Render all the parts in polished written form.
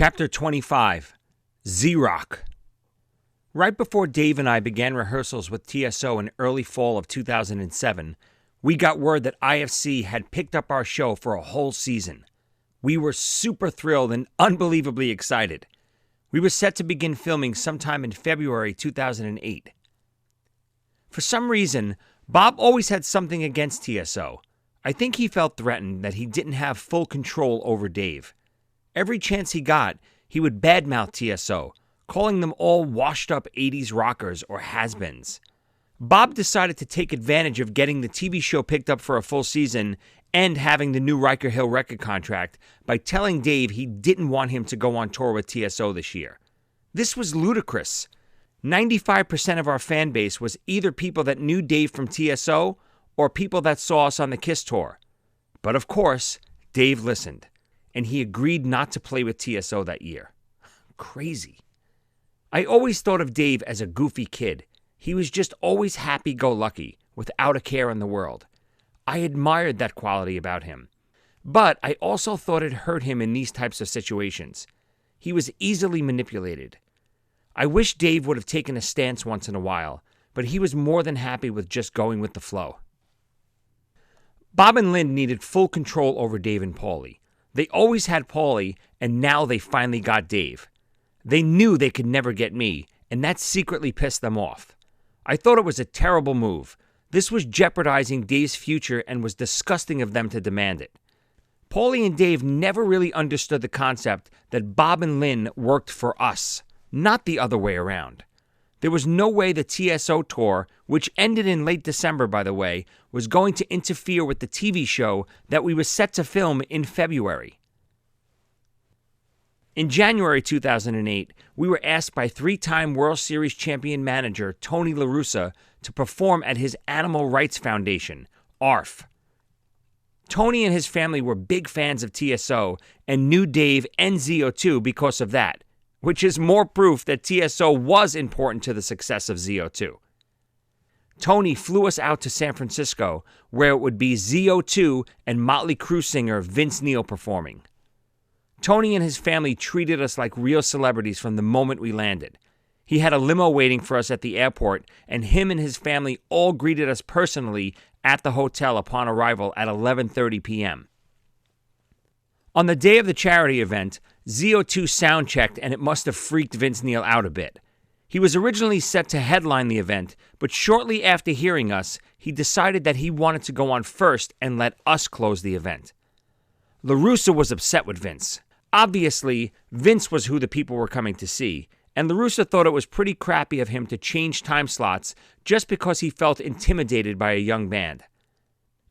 Chapter 25, Z-Rock. Right before Dave and I began rehearsals with TSO in early fall of 2007, we got word that IFC had picked up our show for a whole season. We were super thrilled and unbelievably excited. We were set to begin filming sometime in February 2008. For some reason, Bob always had something against TSO. I think he felt threatened that he didn't have full control over Dave. Every chance he got, he would badmouth TSO, calling them all washed-up 80s rockers or has-beens. Bob decided to take advantage of getting the TV show picked up for a full season and having the new Riker Hill record contract by telling Dave he didn't want him to go on tour with TSO this year. This was ludicrous. 95% of our fan base was either people that knew Dave from TSO or people that saw us on the KISS tour. But of course, Dave listened, and he agreed not to play with TSO that year. Crazy. I always thought of Dave as a goofy kid. He was just always happy-go-lucky, without a care in the world. I admired that quality about him. But I also thought it hurt him in these types of situations. He was easily manipulated. I wish Dave would have taken a stance once in a while, but he was more than happy with just going with the flow. Bob and Lynn needed full control over Dave and Paulie. They always had Paulie, and now they finally got Dave. They knew they could never get me, and that secretly pissed them off. I thought it was a terrible move. This was jeopardizing Dave's future and was disgusting of them to demand it. Paulie and Dave never really understood the concept that Bob and Lynn worked for us, not the other way around. There was no way the TSO tour, which ended in late December, by the way, was going to interfere with the TV show that we were set to film in February. In January 2008, we were asked by three-time World Series champion manager Tony La Russa to perform at his Animal Rights Foundation, ARF. Tony and his family were big fans of TSO and knew Dave and ZO2 because of that, which is more proof that TSO was important to the success of ZO2. Tony flew us out to San Francisco, where it would be ZO2 and Motley Crue singer Vince Neil performing. Tony and his family treated us like real celebrities from the moment we landed. He had a limo waiting for us at the airport, and him and his family all greeted us personally at the hotel upon arrival at 11:30 p.m. On the day of the charity event, ZO2 sound-checked, and it must have freaked Vince Neil out a bit. He was originally set to headline the event, but shortly after hearing us, he decided that he wanted to go on first and let us close the event. La Russa was upset with Vince. Obviously, Vince was who the people were coming to see, and La Russa thought it was pretty crappy of him to change time slots just because he felt intimidated by a young band.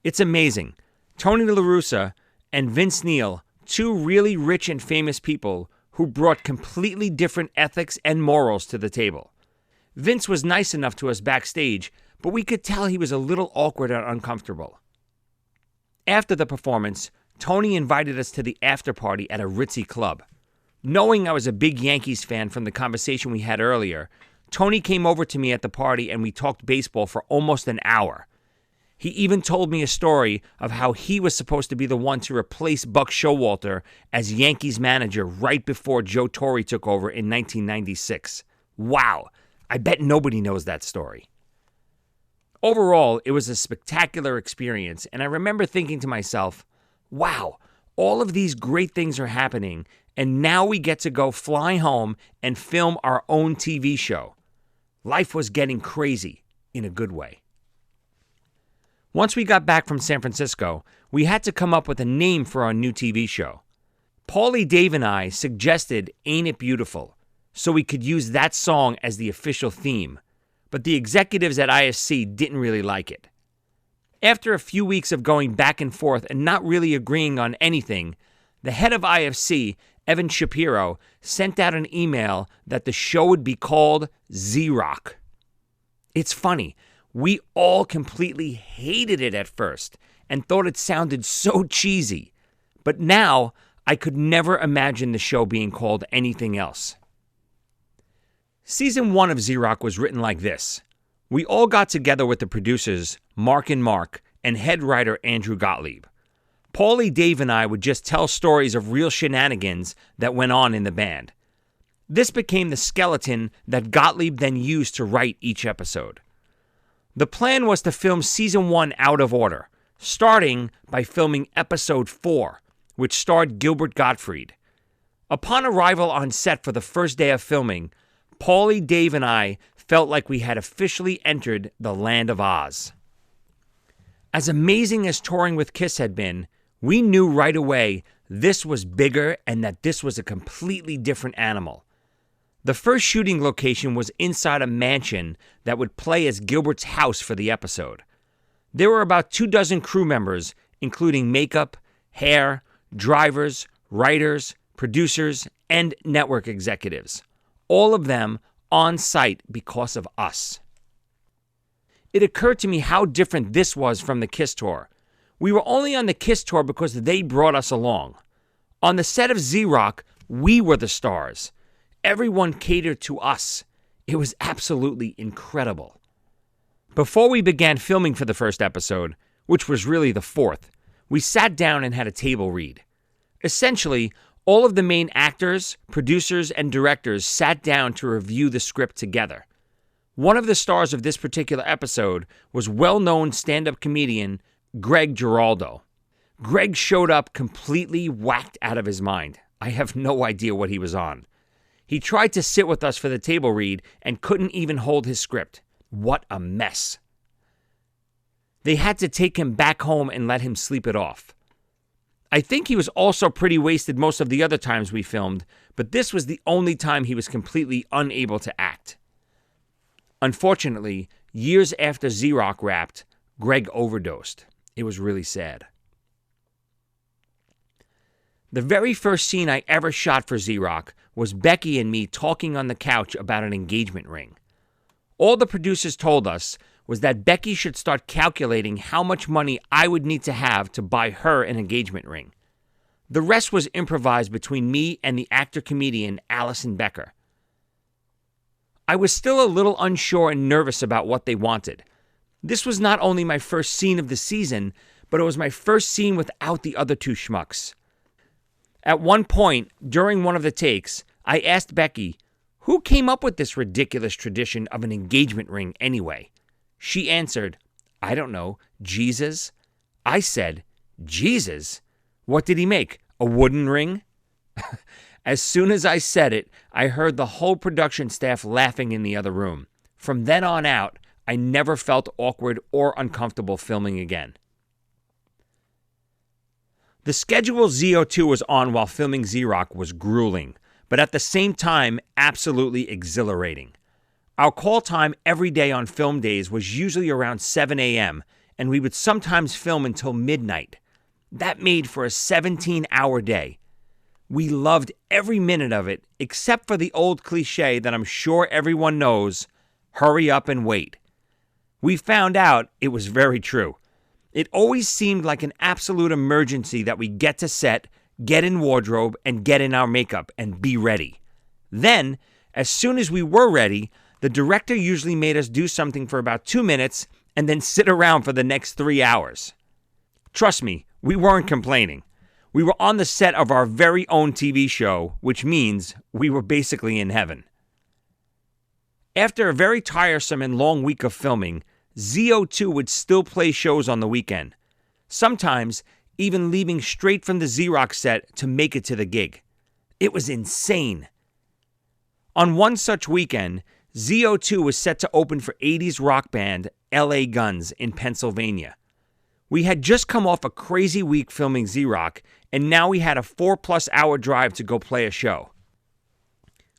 It's amazing. Tony La Russa and Vince Neil, two really rich and famous people who brought completely different ethics and morals to the table. Vince was nice enough to us backstage, but we could tell he was a little awkward and uncomfortable. After the performance, Tony invited us to the after party at a ritzy club. Knowing I was a big Yankees fan from the conversation we had earlier, Tony came over to me at the party and we talked baseball for almost an hour. He even told me a story of how he was supposed to be the one to replace Buck Showalter as Yankees manager right before Joe Torre took over in 1996. Wow, I bet nobody knows that story. Overall, it was a spectacular experience, and I remember thinking to myself, wow, all of these great things are happening, and now we get to go fly home and film our own TV show. Life was getting crazy in a good way. Once we got back from San Francisco, we had to come up with a name for our new TV show. Paulie, Dave, and I suggested Ain't It Beautiful, so we could use that song as the official theme, but the executives at IFC didn't really like it. After a few weeks of going back and forth and not really agreeing on anything, the head of IFC, Evan Shapiro, sent out an email that the show would be called Z-Rock. It's funny. We all completely hated it at first and thought it sounded so cheesy. But now, I could never imagine the show being called anything else. Season 1 of Z-Rock was written like this. We all got together with the producers, Mark and head writer Andrew Gottlieb. Paulie, Dave, and I would just tell stories of real shenanigans that went on in the band. This became the skeleton that Gottlieb then used to write each episode. The plan was to film Season 1 out of order, starting by filming Episode 4, which starred Gilbert Gottfried. Upon arrival on set for the first day of filming, Paulie, Dave, and I felt like we had officially entered the land of Oz. As amazing as touring with Kiss had been, we knew right away this was bigger and that this was a completely different animal. The first shooting location was inside a mansion that would play as Gilbert's house for the episode. There were about 24 crew members, including makeup, hair, drivers, writers, producers, and network executives. All of them on site because of us. It occurred to me how different this was from the Kiss tour. We were only on the Kiss tour because they brought us along. On the set of Z-Rock, we were the stars. Everyone catered to us. It was absolutely incredible. Before we began filming for the first episode, which was really the fourth, we sat down and had a table read. Essentially, all of the main actors, producers, and directors sat down to review the script together. One of the stars of this particular episode was well-known stand-up comedian Greg Giraldo. Greg showed up completely whacked out of his mind. I have no idea what he was on. He tried to sit with us for the table read and couldn't even hold his script. What a mess. They had to take him back home and let him sleep it off. I think he was also pretty wasted most of the other times we filmed, but this was the only time he was completely unable to act. Unfortunately, years after Z-Rock wrapped, Greg overdosed. It was really sad. The very first scene I ever shot for Z-Rock was Becky and me talking on the couch about an engagement ring. All the producers told us was that Becky should start calculating how much money I would need to have to buy her an engagement ring. The rest was improvised between me and the actor-comedian Allison Becker. I was still a little unsure and nervous about what they wanted. This was not only my first scene of the season, but it was my first scene without the other two schmucks. At one point, during one of the takes, I asked Becky, who came up with this ridiculous tradition of an engagement ring anyway? She answered, I don't know, Jesus? I said, Jesus? What did he make? A wooden ring? As soon as I said it, I heard the whole production staff laughing in the other room. From then on out, I never felt awkward or uncomfortable filming again. The schedule ZO2 was on while filming Z-Rock was grueling, but at the same time, absolutely exhilarating. Our call time every day on film days was usually around 7 a.m., and we would sometimes film until midnight. That made for a 17-hour day. We loved every minute of it, except for the old cliche that I'm sure everyone knows, hurry up and wait. We found out it was very true. It always seemed like an absolute emergency that we get to set, get in wardrobe, and get in our makeup and be ready. Then, as soon as we were ready, the director usually made us do something for about 2 minutes and then sit around for the next 3 hours. Trust me, we weren't complaining. We were on the set of our very own TV show, which means we were basically in heaven. After a very tiresome and long week of filming, ZO2 would still play shows on the weekend, sometimes even leaving straight from the Z-Rock set to make it to the gig. It was insane. On one such weekend, ZO2 was set to open for 80s rock band LA Guns in Pennsylvania. We had just come off a crazy week filming Z-Rock, and now we had a 4+ hour drive to go play a show.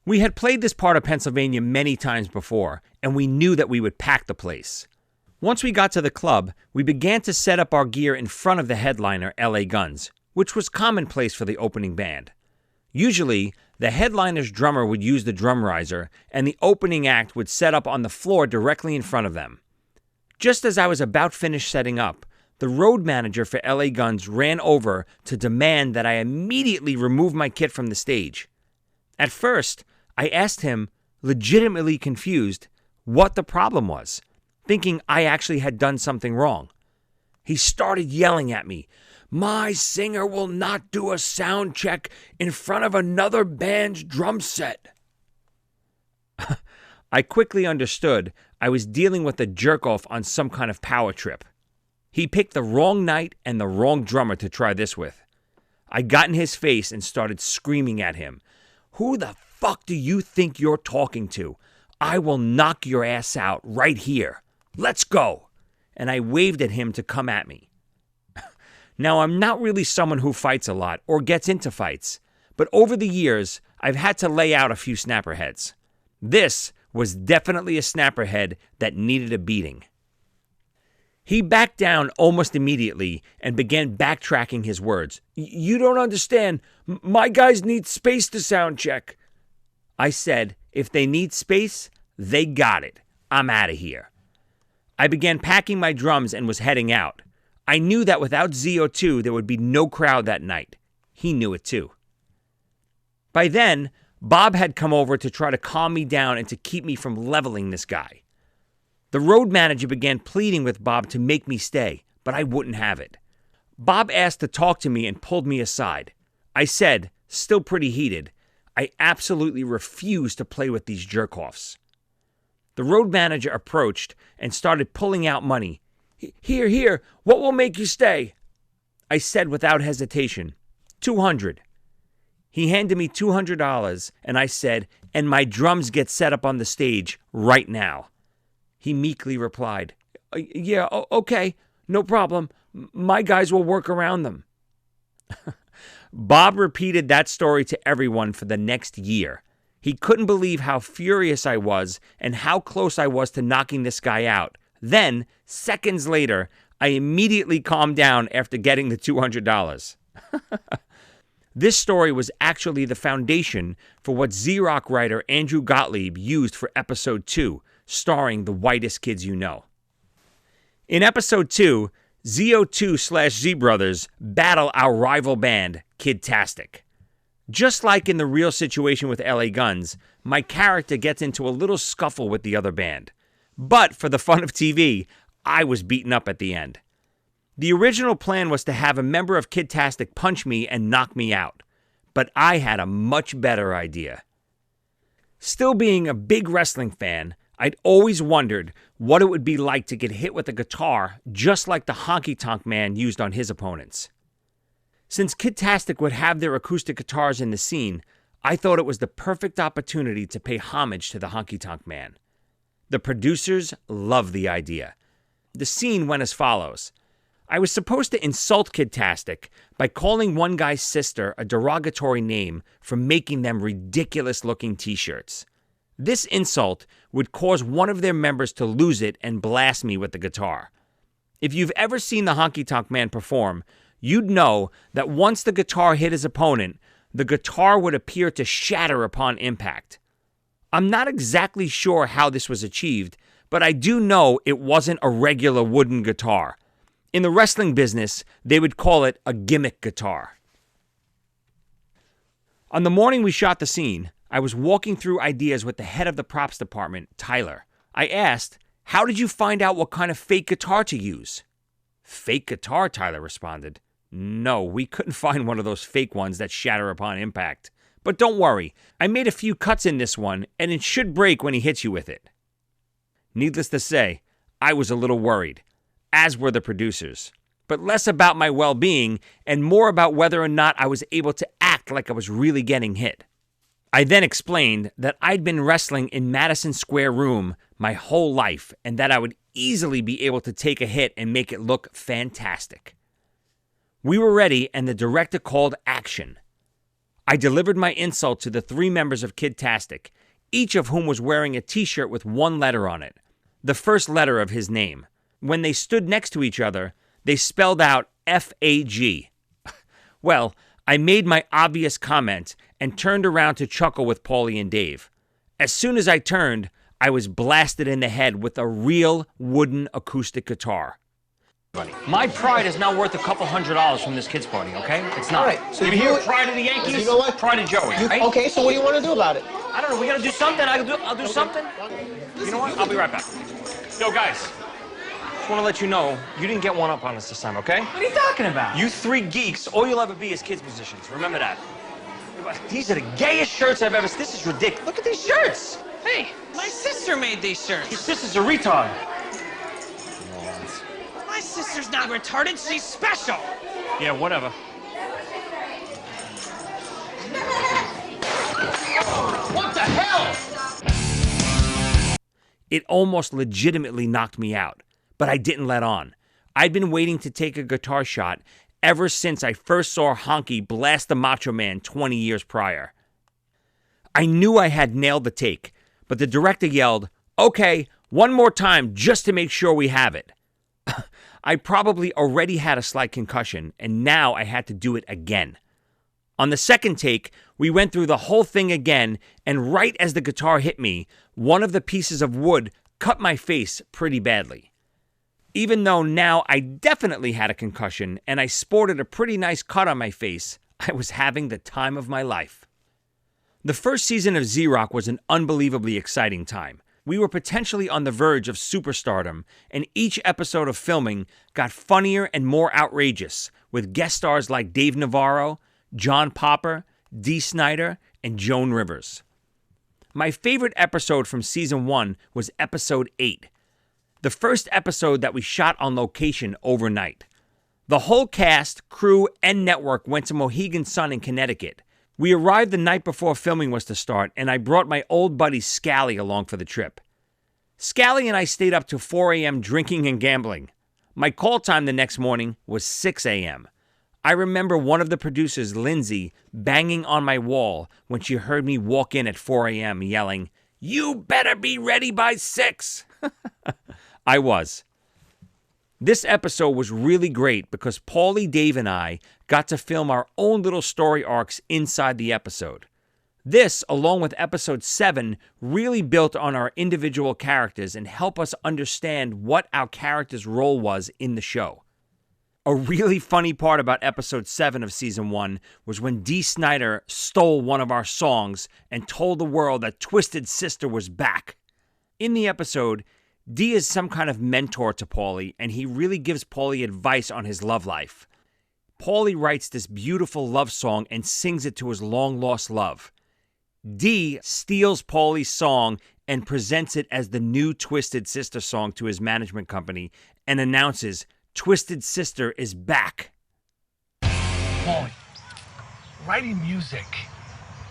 We had played this part of Pennsylvania many times before, and we knew that we would pack the place. Once we got to the club, we began to set up our gear in front of the headliner, LA Guns, which was commonplace for the opening band. Usually, the headliner's drummer would use the drum riser, and the opening act would set up on the floor directly in front of them. Just as I was about finished setting up, the road manager for LA Guns ran over to demand that I immediately remove my kit from the stage. At first, I asked him, legitimately confused, what the problem was, thinking I actually had done something wrong. He started yelling at me, My singer will not do a sound check in front of another band's drum set. I quickly understood I was dealing with a jerk-off on some kind of power trip. He picked the wrong night and the wrong drummer to try this with. I got in his face and started screaming at him. Who the fuck do you think you're talking to? I will knock your ass out right here. Let's go. And I waved at him to come at me. Now, I'm not really someone who fights a lot or gets into fights, but over the years, I've had to lay out a few snapperheads. This was definitely a snapperhead that needed a beating. He backed down almost immediately and began backtracking his words. You don't understand. My guys need space to sound check. I said, if they need space, they got it. I'm out of here. I began packing my drums and was heading out. I knew that without ZO2, there would be no crowd that night. He knew it too. By then, Bob had come over to try to calm me down and to keep me from leveling this guy. The road manager began pleading with Bob to make me stay, but I wouldn't have it. Bob asked to talk to me and pulled me aside. I said, still pretty heated, I absolutely refuse to play with these jerk-offs. The road manager approached and started pulling out money. Here, what will make you stay? I said without hesitation, $200. He handed me $200 and I said, and my drums get set up on the stage right now. He meekly replied, yeah, okay, no problem. My guys will work around them. Bob repeated that story to everyone for the next year. He couldn't believe how furious I was and how close I was to knocking this guy out. Then, seconds later, I immediately calmed down after getting the $200. This story was actually the foundation for what Z-Rock writer Andrew Gottlieb used for episode 2, starring the whitest kids you know. In episode 2, ZO2/Z Brothers battle our rival band, Kidtastic. Just like in the real situation with LA Guns, my character gets into a little scuffle with the other band. But for the fun of TV, I was beaten up at the end. The original plan was to have a member of Kidtastic punch me and knock me out. But I had a much better idea. Still being a big wrestling fan, I'd always wondered what it would be like to get hit with a guitar just like the Honky Tonk Man used on his opponents. Since Kidtastic would have their acoustic guitars in the scene, I thought it was the perfect opportunity to pay homage to the Honky Tonk Man. The producers loved the idea. The scene went as follows. I was supposed to insult Kidtastic by calling one guy's sister a derogatory name for making them ridiculous-looking t-shirts. This insult would cause one of their members to lose it and blast me with the guitar. If you've ever seen the Honky Tonk Man perform, you'd know that once the guitar hit his opponent, the guitar would appear to shatter upon impact. I'm not exactly sure how this was achieved, but I do know it wasn't a regular wooden guitar. In the wrestling business, they would call it a gimmick guitar. On the morning we shot the scene, I was walking through ideas with the head of the props department, Tyler. I asked, how did you find out what kind of fake guitar to use? Fake guitar, Tyler responded. No, we couldn't find one of those fake ones that shatter upon impact. But don't worry, I made a few cuts in this one, and it should break when he hits you with it. Needless to say, I was a little worried, as were the producers, but less about my well-being and more about whether or not I was able to act like I was really getting hit. I then explained that I'd been wrestling in Madison Square Room my whole life and that I would easily be able to take a hit and make it look fantastic. We were ready and the director called action. I delivered my insult to the 3 members of Kidtastic, each of whom was wearing a t-shirt with one letter on it, the first letter of his name. When they stood next to each other, they spelled out F-A-G. Well, I made my obvious comment and turned around to chuckle with Paulie and Dave. As soon as I turned, I was blasted in the head with a real wooden acoustic guitar. My pride is not worth a couple $100 from this kid's party, okay? It's not. All right, so you hear pride of the Yankees? You know what? Pride of Joey, right? Okay, so what do you want to do about it? I don't know. We got to do something. I'll do something. You know what? I'll be right back. Yo, guys. just want to let you know, you didn't get one up on us this time, okay? What are you talking about? You three geeks, all you'll ever be is kids musicians. Remember that. These are the gayest shirts I've ever seen. This is ridiculous. Look at these shirts. Hey, my sister made these shirts. Your sister's a retard. My sister's not retarded, she's special. Yeah, whatever. What the hell? It almost legitimately knocked me out, but I didn't let on. I'd been waiting to take a guitar shot ever since I first saw Honky blast the Macho Man 20 years prior. I knew I had nailed the take, but the director yelled, "Okay, one more time just to make sure we have it." I probably already had a slight concussion, and now I had to do it again. On the second take, we went through the whole thing again, and right as the guitar hit me, one of the pieces of wood cut my face pretty badly. Even though now I definitely had a concussion and I sported a pretty nice cut on my face, I was having the time of my life. The first season of Z-Rock was an unbelievably exciting time. We were potentially on the verge of superstardom, and each episode of filming got funnier and more outrageous, with guest stars like Dave Navarro, John Popper, Dee Snider, and Joan Rivers. My favorite episode from season 1 was episode 8, the first episode that we shot on location overnight. The whole cast, crew, and network went to Mohegan Sun in Connecticut. We arrived the night before filming was to start, and I brought my old buddy Scally along for the trip. Scally and I stayed up till 4 a.m. drinking and gambling. My call time the next morning was 6 a.m. I remember one of the producers, Lindsay, banging on my wall when she heard me walk in at 4 a.m. yelling, "You better be ready by 6." I was. This episode was really great because Paulie, Dave, and I got to film our own little story arcs inside the episode. This, along with episode 7, really built on our individual characters and helped us understand what our character's role was in the show. A really funny part about episode 7 of season 1 was when Dee Snider stole one of our songs and told the world that Twisted Sister was back. In the episode, Dee is some kind of mentor to Paulie, and he really gives Paulie advice on his love life. Paulie writes this beautiful love song and sings it to his long-lost love. Dee steals Paulie's song and presents it as the new Twisted Sister song to his management company and announces, "Twisted Sister is back." Paulie, writing music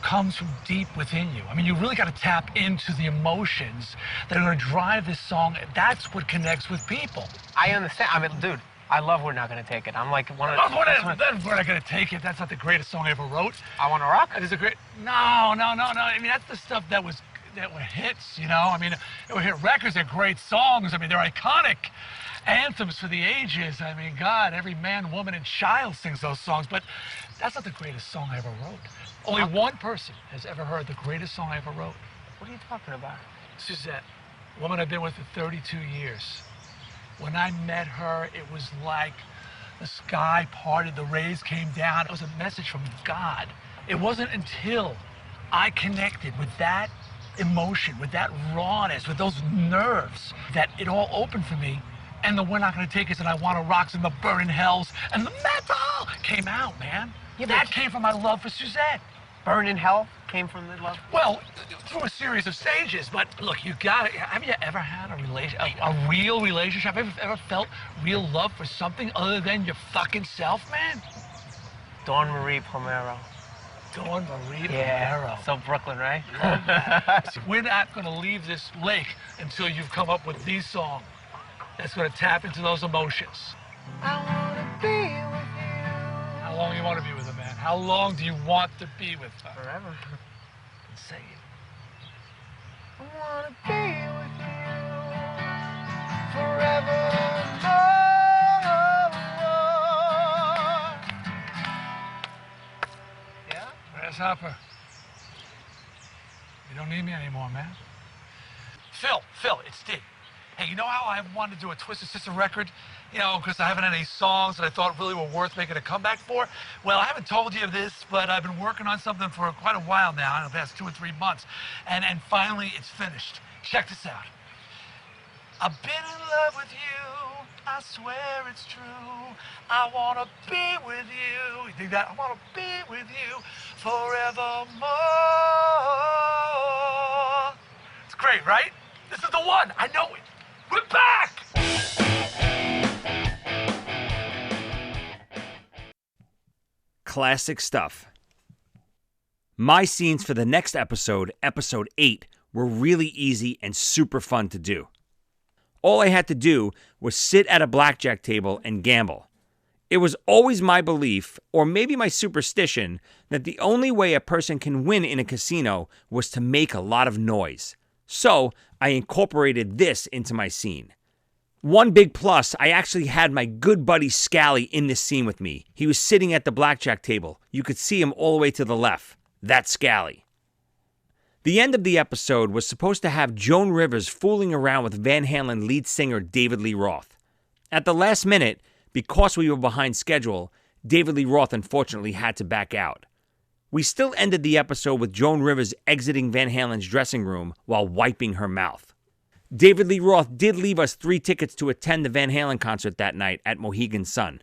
comes from deep within you. I mean, you really got to tap into the emotions that are going to drive this song. That's what connects with people. I understand. I mean, dude, I love We're Not Gonna Take It. I'm like one of the... We're Not Gonna Take It. That's not the greatest song I ever wrote. I Wanna Rock? That is a great... No. I mean, that's the stuff that were hits, you know? I mean, they were hit records. They're great songs. I mean, they're iconic anthems for the ages. I mean, God, every man, woman, and child sings those songs. But that's not the greatest song I ever wrote. Only one person has ever heard the greatest song I ever wrote. What are you talking about? Suzette, a woman I've been with for 32 years. When I met her, it was like the sky parted, the rays came down. It was a message from God. It wasn't until I connected with that emotion, with that rawness, with those nerves, that it all opened for me. And the We're Not Gonna Take It and I Wanna Rocks and the Burning Hells and the metal came out, man. Yeah, that came from my love for Suzette. Burn in Hell came from the love? Well, through a series of stages, but look, you got it. Have you ever had a real relationship? Have you ever felt real love for something other than your fucking self, man? Dawn Marie Pomero. Dawn Marie Yeah, Pomero. so Brooklyn, right? We're not gonna leave this lake until you've come up with these songs that's gonna tap into those emotions. I wanna be with you. How long do you want to be with her, man? How long do you want to be with her? Forever. Say it. I wanna be with you forever. Yeah? Grasshopper. You don't need me anymore, man. Phil, it's Dee. Hey, you know how I wanted to do a Twisted Sister record? You know, because I haven't had any songs that I thought really were worth making a comeback for? Well, I haven't told you this, but I've been working on something for quite a while now, in the past 2 or 3 months. And finally, it's finished. Check this out. I've been in love with you I swear it's true. I want to be with you. You think that? I want to be with you forevermore. It's great, right? This is the one. I know it. We're back! Classic stuff. My scenes for the next episode, episode 8, were really easy and super fun to do. All I had to do was sit at a blackjack table and gamble. It was always my belief, or maybe my superstition, that the only way a person can win in a casino was to make a lot of noise. So I incorporated this into my scene. One big plus, I actually had my good buddy Scally in this scene with me. He was sitting at the blackjack table. You could see him all the way to the left. That's Scally. The end of the episode was supposed to have Joan Rivers fooling around with Van Halen lead singer David Lee Roth. At the last minute, because we were behind schedule, David Lee Roth unfortunately had to back out. We still ended the episode with Joan Rivers exiting Van Halen's dressing room while wiping her mouth. David Lee Roth did leave us 3 tickets to attend the Van Halen concert that night at Mohegan Sun.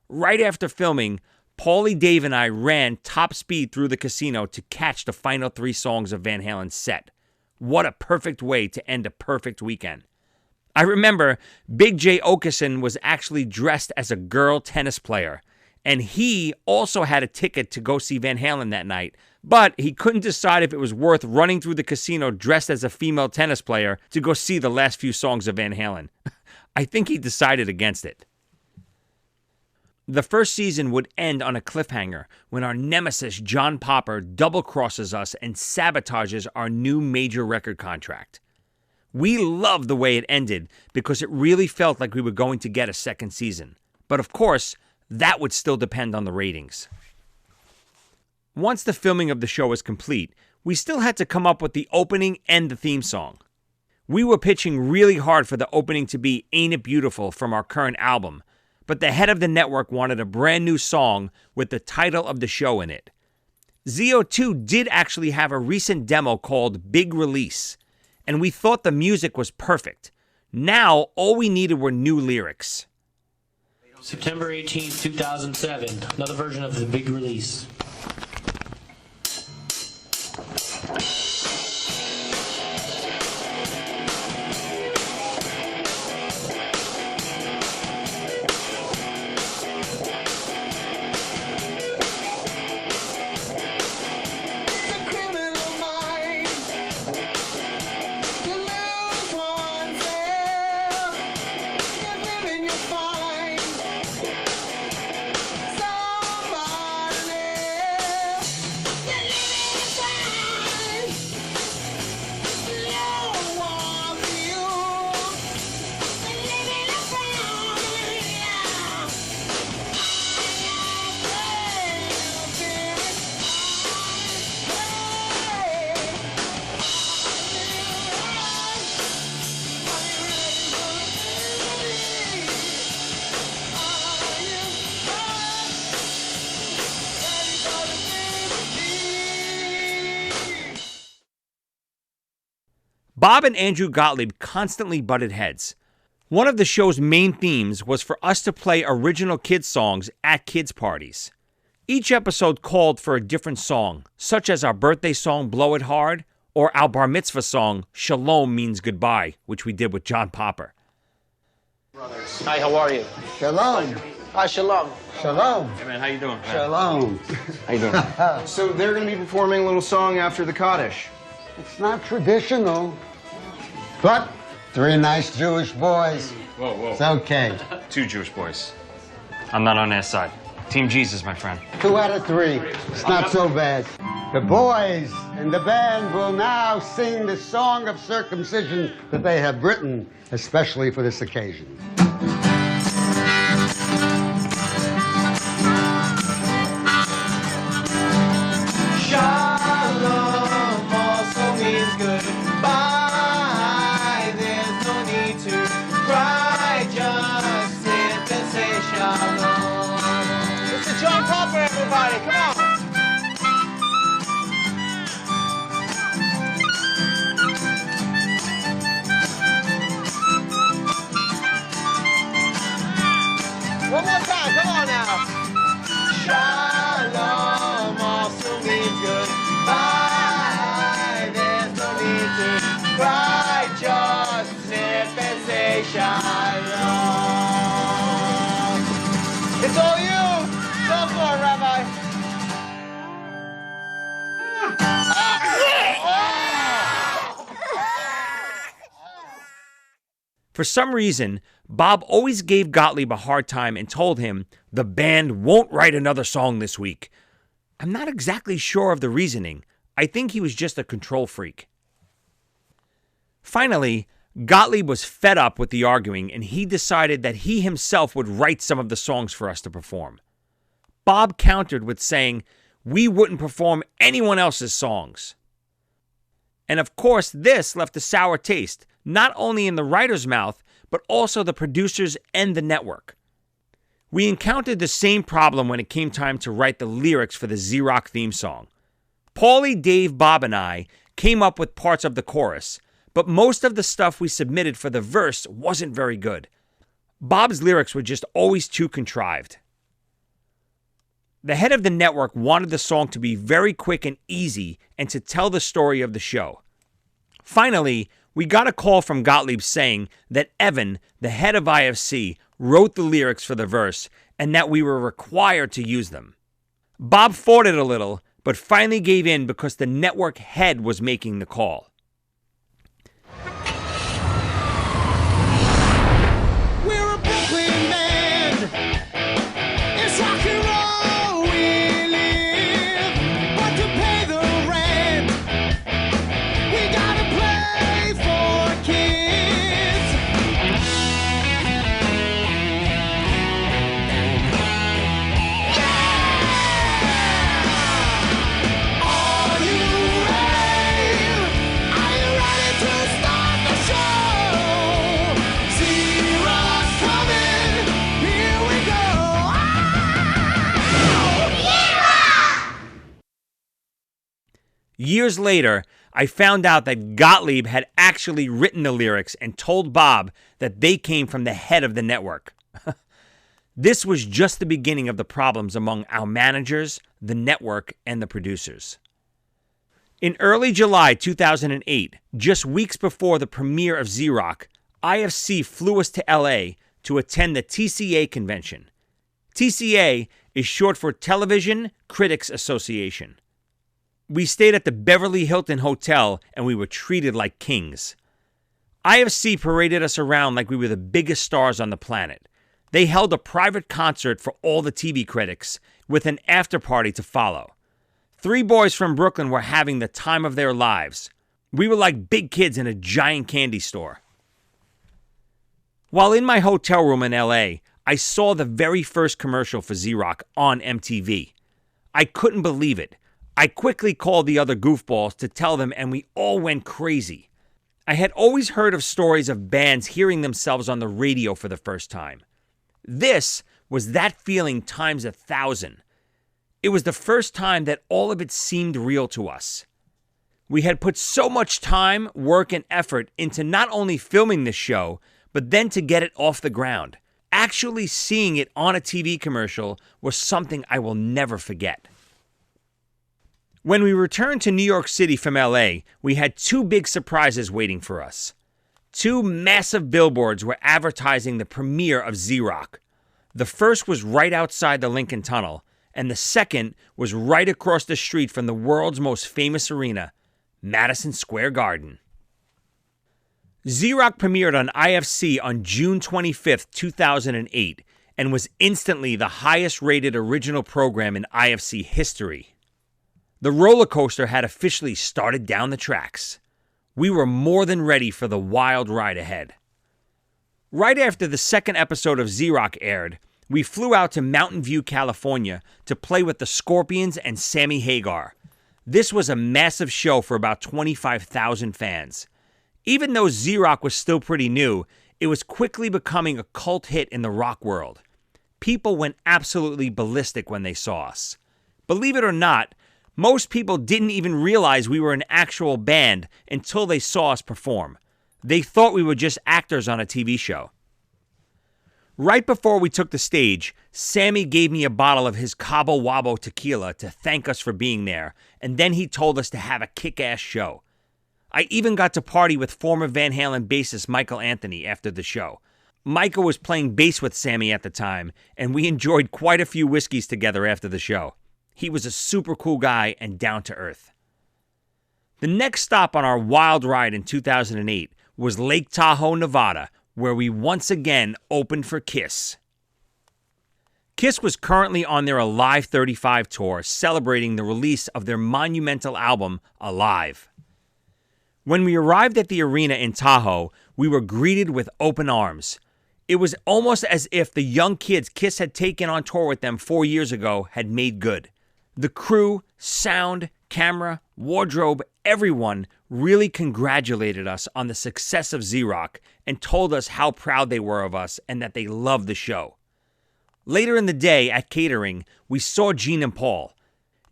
Right after filming, Paulie, Dave, and I ran top speed through the casino to catch the final 3 songs of Van Halen's set. What a perfect way to end a perfect weekend. I remember Big J Okerson was actually dressed as a girl tennis player, and he also had a ticket to go see Van Halen that night, but he couldn't decide if it was worth running through the casino dressed as a female tennis player to go see the last few songs of Van Halen. I think he decided against it. The first season would end on a cliffhanger when our nemesis John Popper double-crosses us and sabotages our new major record contract. We loved the way it ended because it really felt like we were going to get a second season. But of course, that would still depend on the ratings. Once the filming of the show was complete, we still had to come up with the opening and the theme song. We were pitching really hard for the opening to be Ain't It Beautiful from our current album, but the head of the network wanted a brand new song with the title of the show in it. ZO2 did actually have a recent demo called Big Release, and we thought the music was perfect. Now, all we needed were new lyrics. September 18th, 2007, another version of the Big Release. Bob and Andrew Gottlieb constantly butted heads. One of the show's main themes was for us to play original kids' songs at kids' parties. Each episode called for a different song, such as our birthday song, Blow It Hard, or our bar mitzvah song, Shalom Means Goodbye, which we did with John Popper. Hi, how are you? Shalom. Hi, shalom. Shalom. Hey, man, how you doing? Shalom. How you doing? So they're going to be performing a little song after the Kaddish. It's not traditional, but 3 nice Jewish boys. Whoa, whoa. It's okay. 2 Jewish boys. I'm not on their side. Team Jesus, my friend. 2 out of 3. It's not so bad. The boys and the band will now sing the song of circumcision that they have written especially for this occasion. Shalom also means goodbye. There's no need to cry, just sit and say shalom. Mr. John Popper, everybody, come on. For some reason, Bob always gave Gottlieb a hard time and told him the band won't write another song this week. I'm not exactly sure of the reasoning. I think he was just a control freak. Finally, Gottlieb was fed up with the arguing, and he decided that he himself would write some of the songs for us to perform. Bob countered with saying we wouldn't perform anyone else's songs. And of course, this left a sour taste, not only in the writer's mouth, but also the producers and the network. We encountered the same problem when it came time to write the lyrics for the Z-Rock theme song. Paulie, Dave, Bob, and I came up with parts of the chorus, but most of the stuff we submitted for the verse wasn't very good. Bob's lyrics were just always too contrived. The head of the network wanted the song to be very quick and easy and to tell the story of the show. Finally, we got a call from Gottlieb saying that Evan, the head of IFC, wrote the lyrics for the verse and that we were required to use them. Bob fought it a little, but finally gave in because the network head was making the call. We're a Brooklyn band. It's rock and roll we live. But to pay the rent, we gotta play for kids. Are you ready? Are you ready to start the show? Z-Rock coming, here we go. Years later, I found out that Gottlieb had actually written the lyrics and told Bob that they came from the head of the network. This was just the beginning of the problems among our managers, the network, and the producers. In early July 2008, just weeks before the premiere of Z-Rock, IFC flew us to LA to attend the TCA convention. TCA is short for Television Critics Association. We stayed at the Beverly Hilton Hotel and we were treated like kings. IFC paraded us around like we were the biggest stars on the planet. They held a private concert for all the TV critics with an after party to follow. 3 boys from Brooklyn were having the time of their lives. We were like big kids in a giant candy store. While in my hotel room in LA, I saw the very first commercial for Z-Rock on MTV. I couldn't believe it. I quickly called the other goofballs to tell them, and we all went crazy. I had always heard of stories of bands hearing themselves on the radio for the first time. This was that feeling times 1,000. It was the first time that all of it seemed real to us. We had put so much time, work, and effort into not only filming this show, but then to get it off the ground. Actually seeing it on a TV commercial was something I will never forget. When we returned to New York City from LA, we had 2 big surprises waiting for us. 2 massive billboards were advertising the premiere of Z-Rock. The first was right outside the Lincoln Tunnel, and the second was right across the street from the world's most famous arena, Madison Square Garden. Z-Rock premiered on IFC on June 25th, 2008, and was instantly the highest-rated original program in IFC history. The roller coaster had officially started down the tracks. We were more than ready for the wild ride ahead. Right after the second episode of Z-Rock aired, we flew out to Mountain View, California to play with the Scorpions and Sammy Hagar. This was a massive show for about 25,000 fans. Even though Z-Rock was still pretty new, it was quickly becoming a cult hit in the rock world. People went absolutely ballistic when they saw us. Believe it or not, most people didn't even realize we were an actual band until they saw us perform. They thought we were just actors on a TV show. Right before we took the stage, Sammy gave me a bottle of his Cabo Wabo tequila to thank us for being there, and then he told us to have a kick-ass show. I even got to party with former Van Halen bassist Michael Anthony after the show. Michael was playing bass with Sammy at the time, and we enjoyed quite a few whiskeys together after the show. He was a super cool guy and down to earth. The next stop on our wild ride in 2008 was Lake Tahoe, Nevada, where we once again opened for Kiss. Kiss was currently on their Alive 35 tour, celebrating the release of their monumental album, Alive. When we arrived at the arena in Tahoe, we were greeted with open arms. It was almost as if the young kids Kiss had taken on tour with them 4 years ago had made good. The crew, sound, camera, wardrobe, everyone really congratulated us on the success of Z-Rock and told us how proud they were of us and that they loved the show. Later in the day at catering, we saw Gene and Paul.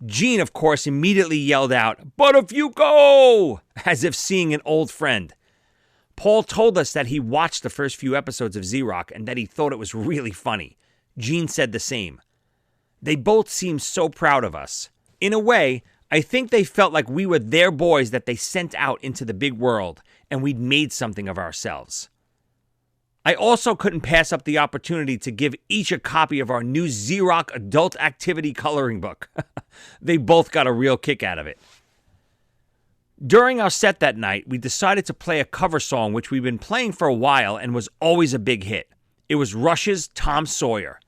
Gene, of course, immediately yelled out, "But if you go!" as if seeing an old friend. Paul told us that he watched the first few episodes of Z-Rock and that he thought it was really funny. Gene said the same. They both seemed so proud of us. In a way, I think they felt like we were their boys that they sent out into the big world and we'd made something of ourselves. I also couldn't pass up the opportunity to give each a copy of our new Z-Rock adult activity coloring book. They both got a real kick out of it. During our set that night, we decided to play a cover song which we've been playing for a while and was always a big hit. It was Rush's Tom Sawyer.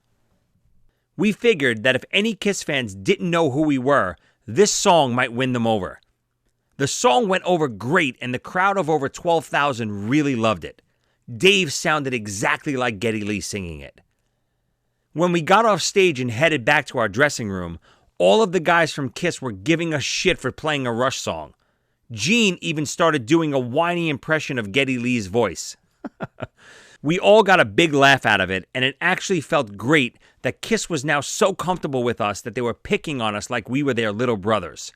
We figured that if any Kiss fans didn't know who we were, this song might win them over. The song went over great and the crowd of over 12,000 really loved it. Dave sounded exactly like Geddy Lee singing it. When we got off stage and headed back to our dressing room, all of the guys from Kiss were giving us shit for playing a Rush song. Gene even started doing a whiny impression of Geddy Lee's voice. We all got a big laugh out of it, and it actually felt great that Kiss was now so comfortable with us that they were picking on us like we were their little brothers.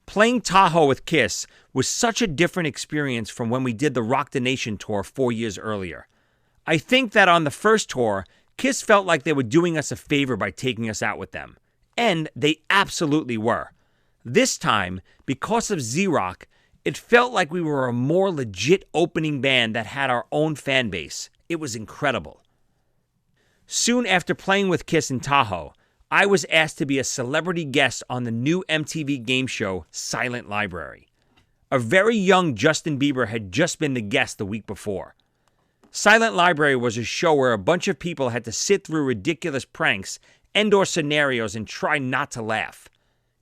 Playing Tahoe with Kiss was such a different experience from when we did the Rock the Nation tour 4 years earlier. I think that on the first tour, Kiss felt like they were doing us a favor by taking us out with them. And they absolutely were. This time, because of Z-Rock, it felt like we were a more legit opening band that had our own fan base. It was incredible. Soon after playing with Kiss in Tahoe, I was asked to be a celebrity guest on the new MTV game show, Silent Library. A very young Justin Bieber had just been the guest the week before. Silent Library was a show where a bunch of people had to sit through ridiculous pranks and/or scenarios and try not to laugh.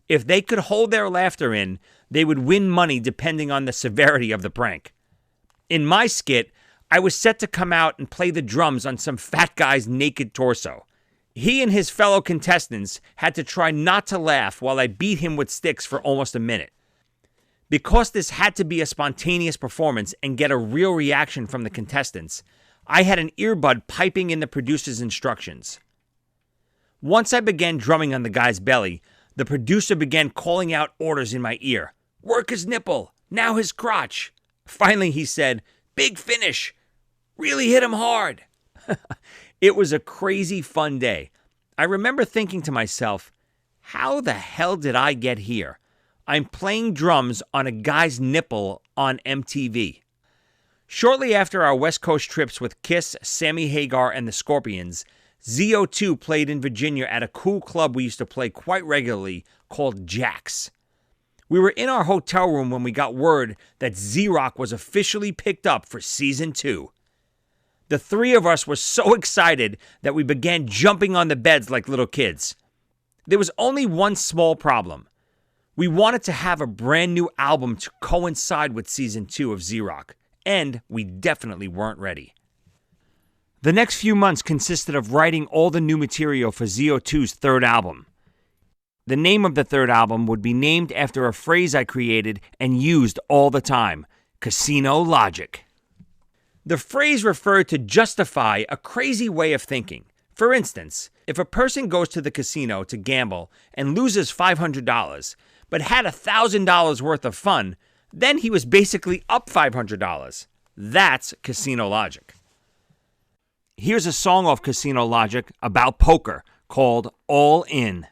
If they could hold their laughter in, they would win money depending on the severity of the prank. In my skit, I was set to come out and play the drums on some fat guy's naked torso. He and his fellow contestants had to try not to laugh while I beat him with sticks for almost a minute. Because this had to be a spontaneous performance and get a real reaction from the contestants, I had an earbud piping in the producer's instructions. Once I began drumming on the guy's belly, the producer began calling out orders in my ear. "Work his nipple, now his crotch." Finally he said, "Big finish, really hit him hard." It was a crazy fun day. I remember thinking to myself, how the hell did I get here? I'm playing drums on a guy's nipple on MTV. Shortly after our West Coast trips with Kiss, Sammy Hagar, and the Scorpions, ZO2 played in Virginia at a cool club we used to play quite regularly called Jack's. We were in our hotel room when we got word that Z-Rock was officially picked up for Season 2. The three of us were so excited that we began jumping on the beds like little kids. There was only one small problem. We wanted to have a brand new album to coincide with Season 2 of Z-Rock, and we definitely weren't ready. The next few months consisted of writing all the new material for ZO2's third album. The name of the third album would be named after a phrase I created and used all the time, Casino Logic. The phrase referred to justify a crazy way of thinking. For instance, if a person goes to the casino to gamble and loses $500, but had $1,000 worth of fun, then he was basically up $500. That's Casino Logic. Here's a song off Casino Logic about poker called All In.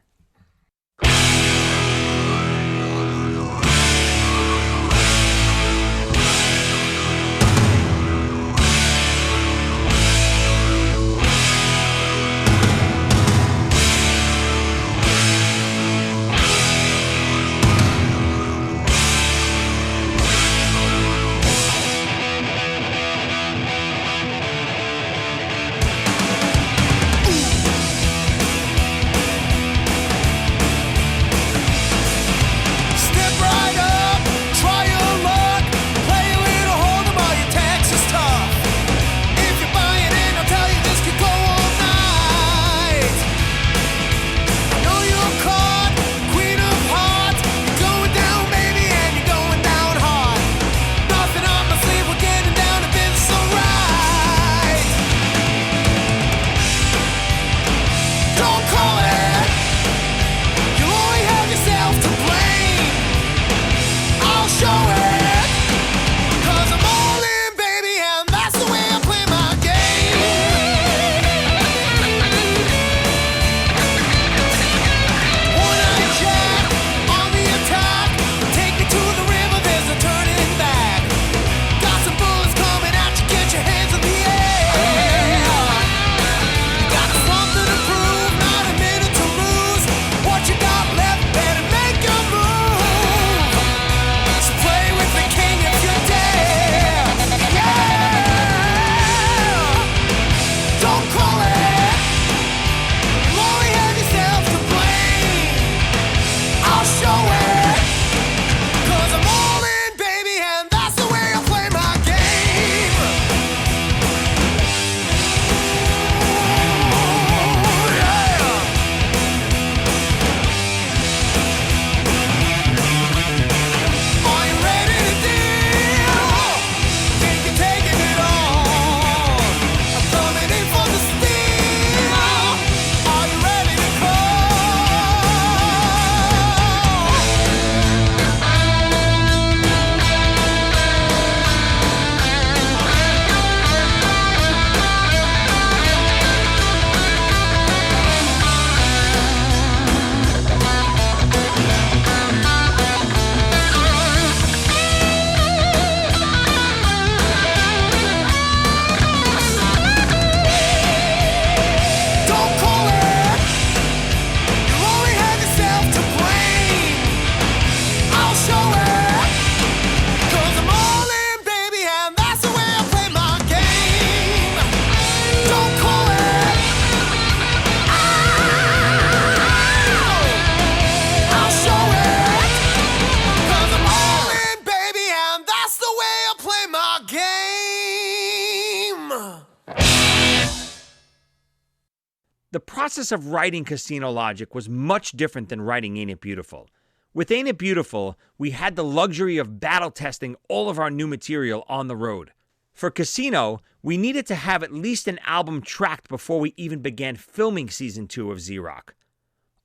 The process of writing Casino Logic was much different than writing Ain't It Beautiful. With Ain't It Beautiful, we had the luxury of battle testing all of our new material on the road. For Casino, we needed to have at least an album tracked before we even began filming Season 2 of Z-Rock.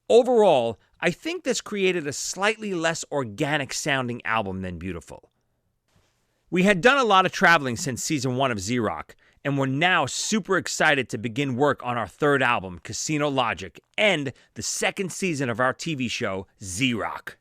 Overall, I think this created a slightly less organic sounding album than Beautiful. We had done a lot of traveling since Season 1 of Z-Rock, and we're now super excited to begin work on our third album, Casino Logic, and the second season of our TV show, Z-Rock.